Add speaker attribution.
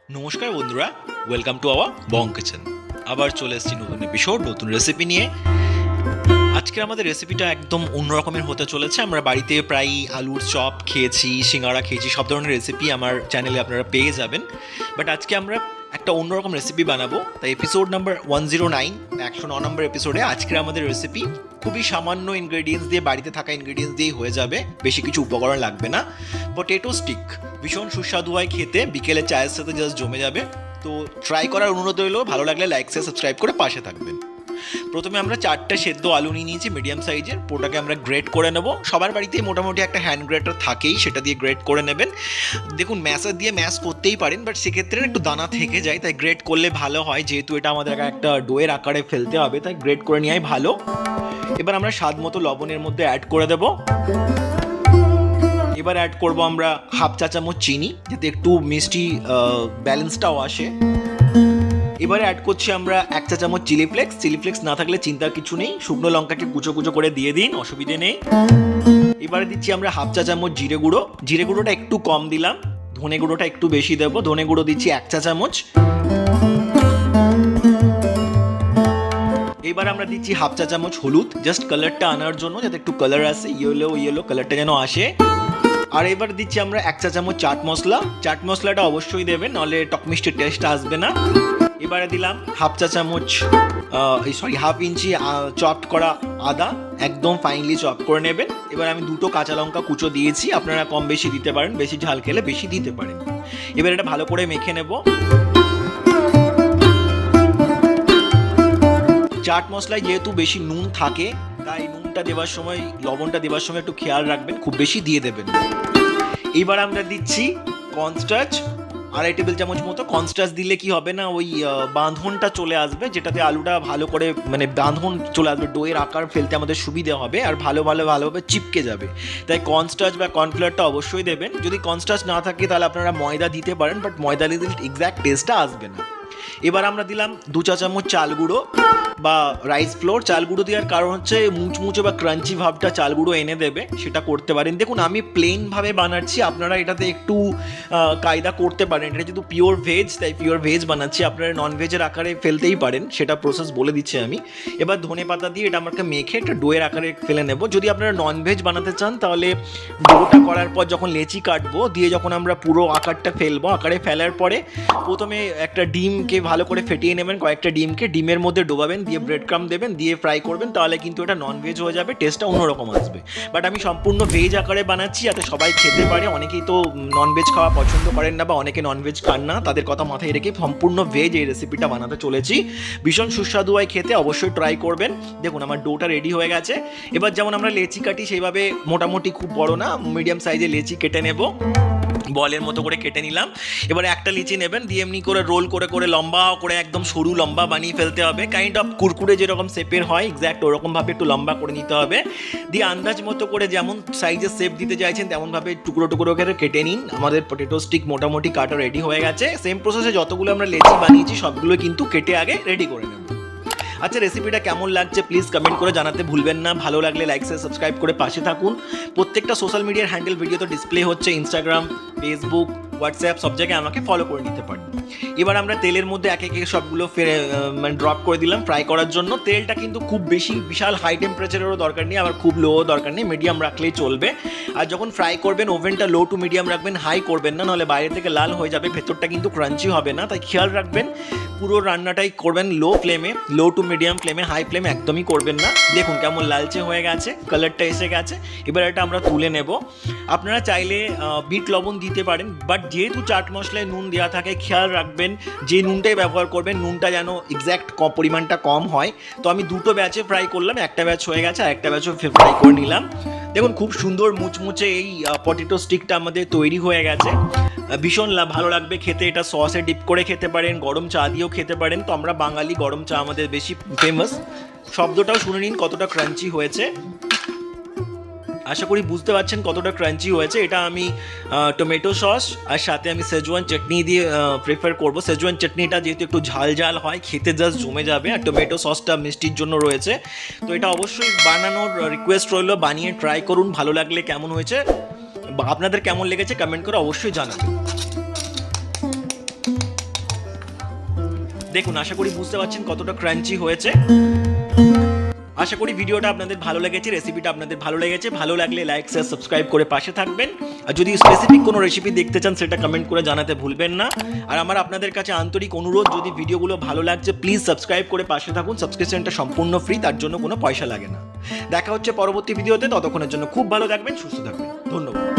Speaker 1: নমস্কার বন্ধুরা, welcome to our Bong kitchen. আবার চলে এসেছি নতুন এপিসোড, নতুন রেসিপি নিয়ে। আজকে আমাদের রেসিপিটা একদম অন্য রকমের হতে চলেছে। আমরা বাড়িতে প্রায় আলুর চপ খেয়েছি, সিঙ্গাড়া খেয়েছি, সব ধরনের রেসিপি আমার চ্যানেলে আপনারা পেয়ে যাবেন। বাট আজকে আমরা একটা অন্যরকম রেসিপি বানাবো। তাই এপিসোড নাম্বার 109, 109 নম্বর এপিসোডে আজকের আমাদের রেসিপি খুবই সামান্য ইনগ্রেডিয়েন্টস দিয়ে, বাড়িতে থাকা ইনগ্রেডিয়েন্টস দিয়েই হয়ে যাবে, বেশি কিছু উপকরণ লাগবে না। পটেটো স্টিক ভীষণ সুস্বাদু হয় খেতে, বিকেলে চায়ের সাথে জাস্ট জমে যাবে। তো ট্রাই করার অনুরোধ রইল, ভালো লাগলে লাইক শেয়ার সাবস্ক্রাইব করে পাশে থাকবেন। প্রথমে আমরা 4টে সেদ্ধ আলু নিয়ে নিয়েছি মিডিয়াম সাইজের, ওটাকে আমরা গ্রেট করে নেব। সবার বাড়িতেই মোটামুটি একটা হ্যান্ড গ্রেটার থাকেই, সেটা দিয়ে গ্রেট করে নেবেন। দেখুন, ম্যাশার দিয়ে ম্যাশ করতেই পারেন, বাট সেক্ষেত্রে একটু দানা থেকে যায়, তাই গ্রেট করলে ভালো হয়। যেহেতু এটা আমাদের একটা ডোয়ের আকারে ফেলতে হবে, তাই গ্রেট করে নেওয়াই ভালো। এবার আমরা স্বাদ মতো লবণের মধ্যে অ্যাড করে দেব। এবার অ্যাড করব আমরা হাফ চা চামচ চিনি, যাতে একটু মিষ্টি ব্যালেন্সটাও আসে। এবারে অ্যাড করছি আমরা 1 চা চামচ চিলি ফ্লেক্স না থাকলে চিন্তার কিছু নেই, শুকনো লঙ্কাকে কুচো কুচো করে দিয়ে দিন, অসুবিধে নেই। এবারে দিচ্ছি আমরা হাফ চা চামচ জিরে গুঁড়োটা একটু কম দিলাম, ধনে গুঁড়োটা একটু বেশি দেবো। ধনে গুঁড়ো দিচ্ছি 1 চা চামচ। এবার আমরা দিচ্ছি হাফ চা চামচ হলুদ, জাস্ট কালারটা আনার জন্য, যাতে একটু কালার আসে, ইয়েলো কালারটা যেন আসে। আর এবার দিচ্ছি আমরা 1 চা চামচ চাট মশলাটা অবশ্যই দেবেন, নাহলে টক মিষ্টির টেস্ট আসবে না। এবারে দিলাম হাফ ইঞ্চি চপড করা আদা, একদম ফাইনলি চপ করে নেবেন। এবার আমি 2টো কাঁচা লঙ্কা কুচো দিয়েছি, আপনারা কম বেশি দিতে পারেন, বেশি ঝাল খেলে বেশি দিতে পারেন। এবার এটা ভালো করে মেখে নেব। চাট মশলায় যেহেতু বেশি নুন থাকে, তাই নুনটা দেওয়ার সময়, লবণটা দেওয়ার সময় একটু খেয়াল রাখবেন, খুব বেশি দিয়ে দেবেন। এবার আমরা দিচ্ছি কর্নস্টার্চ, 2.5 টেবিল চামচ মতো। কর্নস্টার্চ দিলে কি হবে না, ওই বাঁধনটা চলে আসবে, যেটাতে আলুটা ভালো করে বাঁধন চলে আসবে, ডোয়ের আকার ফেলতে আমাদের সুবিধে হবে, আর ভালোভাবে চিপকে যাবে। তাই কর্নস্টার্চ বা কর্নফ্লাওয়ারটা অবশ্যই দেবেন। যদি কর্নস্টার্চ না থাকে তাহলে আপনারা ময়দা দিতে পারেন, বাট ময়দা দিলে এক্স্যাক্ট টেস্টটা আসবে না। এবার আমরা দিলাম 2 চা চামচ চাল গুঁড়ো বা রাইস ফ্লোর। চাল গুঁড়ো দেওয়ার কারণ হচ্ছে মুচমুচে বা ক্রাঞ্চি ভাবটা চাল গুঁড়ো এনে দেবে, সেটা করতে পারেন। দেখুন, আমি প্লেনভাবে বানাচ্ছি, আপনারা এটাতে একটু কায়দা করতে পারেন। এটা যেহেতু পিওর ভেজ, তাই পিওর ভেজ বানাচ্ছি, আপনারা নন ভেজের আকারে ফেলতেই পারেন, সেটা প্রসেস বলে দিচ্ছি আমি। এবার ধনে পাতা দিয়ে এটা আমাকে মেখে একটা ডোয়ের আকারে ফেলে নেব। যদি আপনারা নন ভেজ বানাতে চান, তাহলে ডোটা করার পর যখন লেচি কাটবো, দিয়ে যখন আমরা পুরো আকারটা ফেলবো, আকারে ফেলার পরে প্রথমে একটা ডিমকে ভালো করে ফেটিয়ে নেবেন, কয়েকটা ডিমের মধ্যে ডোবাবেন, দিয়ে ব্রেড ক্রাম দেবেন, দিয়ে ফ্রাই করবেন, তাহলে কিন্তু এটা নন ভেজ হয়ে যাবে, টেস্টটা অন্যরকম আসবে। বাট আমি সম্পূর্ণ ভেজ আকারে বানাচ্ছি, যাতে সবাই খেতে পারে। অনেকেই তো নন ভেজ খাওয়া পছন্দ করেন না, বা অনেকে নন ভেজ খান না, তাদের কথা মাথায় রেখে সম্পূর্ণ ভেজ এই রেসিপিটা বানাতে চলেছি। ভীষণ সুস্বাদু হয় খেতে, অবশ্যই ট্রাই করবেন। দেখুন, আমার ডোটা রেডি হয়ে গেছে। এবার যেমন আমরা লেচি কাটি, সেইভাবে মোটামুটি খুব বড় না, মিডিয়াম সাইজে লেচি কেটে নেব, বলের মতো করে কেটে নিলাম। এবারে একটা লিচি নেবেন, দিয়ে এমনি করে রোল করে লম্বা করে, একদম সরু লম্বা বানিয়ে ফেলতে হবে। কাইন্ড অফ কুরকুরে যেরকম শেপের হয়, এক্স্যাক্ট ওরকমভাবে একটু লম্বা করে নিতে হবে। দিয়ে আন্দাজ মতো করে যেমন সাইজের শেপ দিতে চাইছেন, তেমনভাবে টুকরো করে কেটে নিন। আমাদের পটেটো স্টিক মোটামুটি কাটা রেডি হয়ে গেছে। সেম প্রসেসে যতগুলো আমরা লেচি বানিয়েছি, সবগুলো কিন্তু কেটে আগে রেডি করে নেব। আচ্ছা, রেসিপিটা কেমন লাগছে প্লিজ কমেন্ট করে জানাতে ভুলবেন না। ভালো লাগলে লাইক শেয়ার সাবস্ক্রাইব করে পাশে থাকুন। প্রত্যেকটা সোশ্যাল মিডিয়ার হ্যান্ডেল ভিডিও তো ডিসপ্লে হচ্ছে, ইনস্টাগ্রাম, ফেসবুক, হোয়াটসঅ্যাপ, সব জায়গায় আমাকে ফলো করে নিতে পারেন। এবার আমরা তেলের মধ্যে এক সবগুলো ড্রপ করে দিলাম ফ্রাই করার জন্য। তেলটা কিন্তু খুব বেশি বিশাল হাই টেম্পারেচারেরও দরকার নেই, আবার খুব লো দরকার নেই, মিডিয়াম রাখলেই চলবে। আর যখন ফ্রাই করবেন, ওভেনটা লো টু মিডিয়াম রাখবেন, হাই করবেন না, নাহলে বাইরে থেকে লাল হয়ে যাবে, ভেতরটা কিন্তু ক্রাঞ্চি হবে না। তাই খেয়াল রাখবেন, পুরো রান্নাটাই করবেন লো টু মিডিয়াম ফ্লেমে, হাই ফ্লেমে একদমই করবেন না। দেখুন কেমন লালচে হয়ে গেছে, কালারটা এসে গেছে। এবার এটা আমরা তুলে নেব। আপনারা চাইলে বিট লবণ দিতে পারেন, বাট যেহেতু চাট মশলায় নুন দেওয়া থাকে, খেয়াল রাখবেন যে নুনটাই ব্যবহার করবেন, নুনটা যেন এক্স্যাক্ট পরিমাণটা কম হয়। তো আমি 2টো ব্যাচে ফ্রাই করলাম, একটা ব্যাচ হয়ে গেছে, আর একটা ব্যাচও ফ্রাই করে নিলাম। দেখুন, খুব সুন্দর মুচমুচে এই পটেটো স্টিকটা আমাদের তৈরি হয়ে গেছে। ভীষণ ভালো লাগবে খেতে। এটা সসে ডিপ করে খেতে পারেন, গরম চা দিয়েও খেতে পারেন। তো আমরা বাঙালি, গরম চা আমাদের বেশি ফেমাস। শব্দটাও শুনে নিন কতটা ক্রাঞ্চি হয়েছে। আশা করি বুঝতে পারছেন কতটা ক্রাঞ্চি হয়েছে। এটা আমি টমেটো সস আর সাথে আমি সেজওয়ান চাটনি দিয়ে প্রেফার করব। সেজওয়ান চাটনিটা যেহেতু একটু ঝাল হয়, খেতে জাস্ট জমে যাবে, আর টমেটো সসটা মিষ্টির জন্য রয়েছে। তো এটা অবশ্যই বানানোর রিকোয়েস্ট রইল, বানিয়ে ট্রাই করুন। ভালো লাগলে কেমন হয়েছে, আপনাদের কেমন লেগেছে কমেন্ট করে অবশ্যই জানাবেন। দেখুন, আশা করি বুঝতে পারছেন কতটা ক্রাঞ্চি হয়েছে। আশা করি ভিডিওটা আপনাদের ভালো লেগেছে, রেসিপিটা আপনাদের ভালো লেগেছে। ভালো লাগলে লাইক শেয়ার সাবস্ক্রাইব করে পাশে থাকবেন। আর যদি স্পেসিফিক কোনো রেসিপি দেখতে চান সেটা কমেন্ট করে জানাতে ভুলবেন না। আর আমার আপনাদের কাছে আন্তরিক অনুরোধ, যদি ভিডিওগুলো ভালো লাগছে প্লিজ সাবস্ক্রাইব করে পাশে থাকুন। সাবস্ক্রিপশনটা সম্পূর্ণ ফ্রি, তার জন্য কোনো পয়সা লাগে না। দেখা হচ্ছে পরবর্তী ভিডিওতে, ততক্ষণের জন্য খুব ভালো থাকবেন, সুস্থ থাকবেন। ধন্যবাদ।